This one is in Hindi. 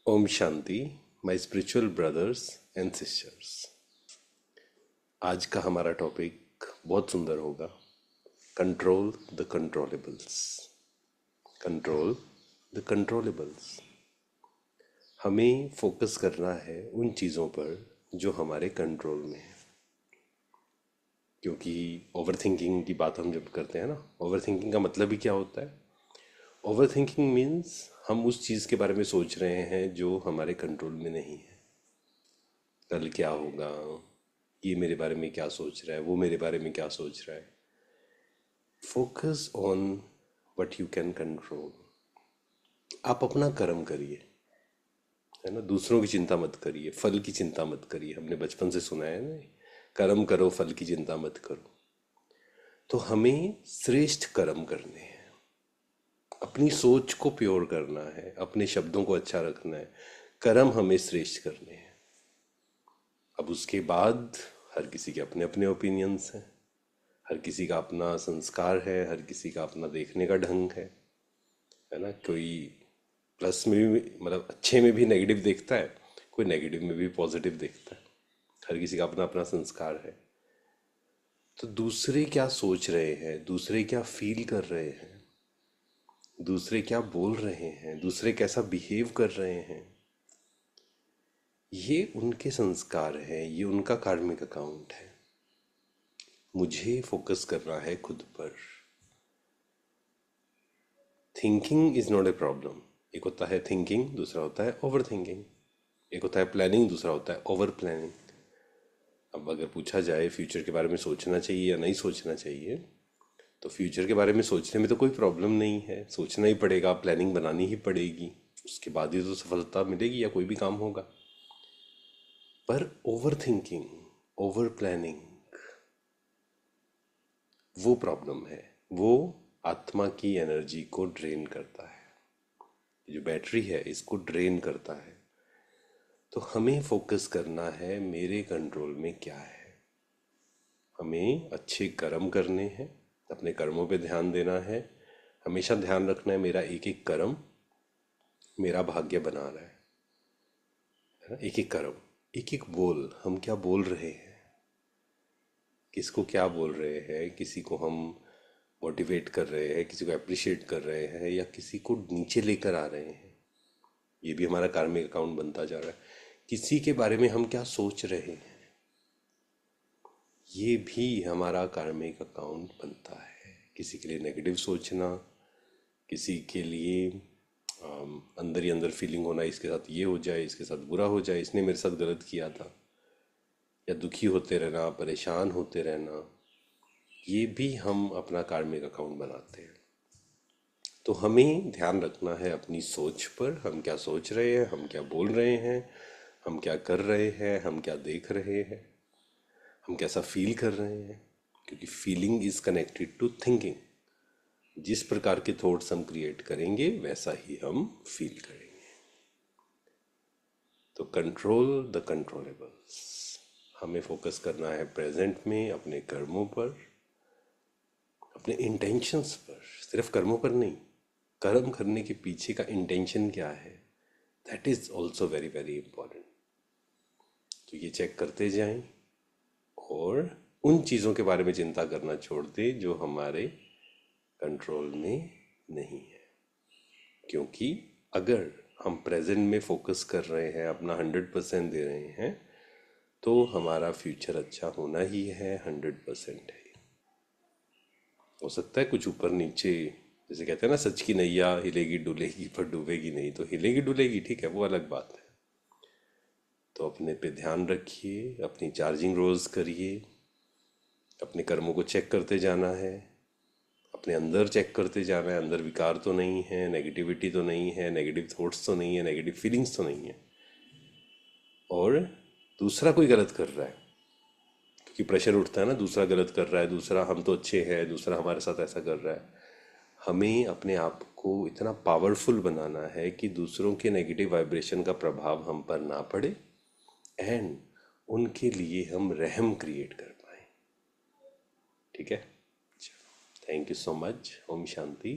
Om Shanti, my spiritual brothers and sisters. आज का हमारा टॉपिक बहुत सुंदर होगा। Control the controllables. Control the controllables. हमें फोकस करना है उन चीज़ों पर जो हमारे कंट्रोल में है। क्योंकि ओवर थिंकिंग की बात हम जब करते हैं ना, ओवर थिंकिंग का मतलब ही क्या होता है? ओवर थिंकिंग मीन्स हम उस चीज़ के बारे में सोच रहे हैं जो हमारे कंट्रोल में नहीं है। कल क्या होगा, ये मेरे बारे में क्या सोच रहा है, वो मेरे बारे में क्या सोच रहा है। Focus on what you can control. आप अपना कर्म करिए, है ना। दूसरों की चिंता मत करिए, फल की चिंता मत करिए। हमने बचपन से सुना है ना, कर्म करो फल की चिंता मत करो। तो हमें श्रेष्ठ कर्म करने हैं, अपनी सोच को प्योर करना है, अपने शब्दों को अच्छा रखना है। कर्म हमें श्रेष्ठ करने हैं। अब उसके बाद हर किसी के अपने अपने ओपिनियंस हैं, हर किसी का अपना संस्कार है, हर किसी का अपना देखने का ढंग है ना। कोई प्लस में भी, मतलब अच्छे में भी नेगेटिव देखता है, कोई नेगेटिव में भी पॉजिटिव देखता है। हर किसी का अपना अपना संस्कार है। तो दूसरे क्या सोच रहे हैं, दूसरे क्या फील कर रहे हैं, दूसरे क्या बोल रहे हैं, दूसरे कैसा बिहेव कर रहे हैं, ये उनके संस्कार हैं, ये उनका कार्मिक अकाउंट है। मुझे फोकस करना है खुद पर। Thinking is not a problem. एक होता है थिंकिंग, दूसरा होता है ओवर थिंकिंग। एक होता है प्लानिंग, दूसरा होता है ओवर प्लानिंग। अब अगर पूछा जाए फ्यूचर के बारे में सोचना चाहिए या नहीं सोचना चाहिए, तो फ्यूचर के बारे में सोचने में तो कोई प्रॉब्लम नहीं है। सोचना ही पड़ेगा, प्लानिंग बनानी ही पड़ेगी, उसके बाद ही तो सफलता मिलेगी या कोई भी काम होगा। पर ओवर थिंकिंग, ओवर प्लानिंग, वो प्रॉब्लम है। वो आत्मा की एनर्जी को ड्रेन करता है। जो बैटरी है इसको ड्रेन करता है। तो हमें फोकस करना है मेरे कंट्रोल में क्या है। हमें अच्छे कर्म करने हैं, अपने कर्मों पे ध्यान देना है। हमेशा ध्यान रखना है मेरा एक एक कर्म मेरा भाग्य बना रहा है ना। एक एक कर्म, एक एक बोल, हम क्या बोल रहे हैं, किसको क्या बोल रहे हैं। किसी को हम मोटिवेट कर रहे हैं, किसी को अप्रिशिएट कर रहे हैं, या किसी को नीचे लेकर आ रहे हैं, ये भी हमारा कार्मिक अकाउंट बनता जा रहा है। किसी के बारे में हम क्या सोच रहे हैं, ये भी हमारा कार्मिक अकाउंट बनता है। किसी के लिए नेगेटिव सोचना, किसी के लिए अंदर ही अंदर फीलिंग होना, इसके साथ ये हो जाए, इसके साथ बुरा हो जाए, इसने मेरे साथ गलत किया था, या दुखी होते रहना, परेशान होते रहना, ये भी हम अपना कार्मिक अकाउंट बनाते हैं। तो हमें ध्यान रखना है अपनी सोच पर। हम क्या सोच रहे हैं, हम क्या बोल रहे हैं, हम क्या कर रहे हैं, हम क्या देख रहे हैं, हम कैसा फील कर रहे हैं। क्योंकि feeling is connected to thinking. जिस प्रकार के थॉट्स हम क्रिएट करेंगे वैसा ही हम फील करेंगे। तो कंट्रोल द कंट्रोलेबल्स। हमें फोकस करना है प्रेजेंट में, अपने कर्मों पर, अपने इंटेंशंस पर। सिर्फ कर्मों पर नहीं, कर्म करने के पीछे का इंटेंशन क्या है, that is also very very important. तो ये चेक करते जाएं और उन चीज़ों के बारे में चिंता करना छोड़ दें जो हमारे कंट्रोल में नहीं है। क्योंकि अगर हम प्रेजेंट में फोकस कर रहे हैं, अपना 100% दे रहे हैं, तो हमारा फ्यूचर अच्छा होना ही है, 100% है। हो सकता है कुछ ऊपर नीचे, जैसे कहते हैं ना, सच की नैया हिलेगी डुलेगी पर डूबेगी नहीं। तो हिलेगी डुलेगी ठीक है, वो अलग बात है। तो अपने पे ध्यान रखिए, अपनी चार्जिंग रोज करिए, अपने कर्मों को चेक करते जाना है, अपने अंदर चेक करते जाना है। अंदर विकार तो नहीं है, नेगेटिविटी तो नहीं है, नेगेटिव थॉट्स तो नहीं है, नेगेटिव फीलिंग्स तो नहीं है, और दूसरा कोई गलत कर रहा है। क्योंकि प्रेशर उठता है ना, दूसरा गलत कर रहा है, दूसरा हम तो अच्छे हैं, दूसरा हमारे साथ ऐसा कर रहा है। हमें अपने आप को इतना पावरफुल बनाना है कि दूसरों के नेगेटिव वाइब्रेशन का प्रभाव हम पर ना पड़े, एंड उनके लिए हम रहम क्रिएट कर पाए। ठीक है, thank you so much. Om Shanti.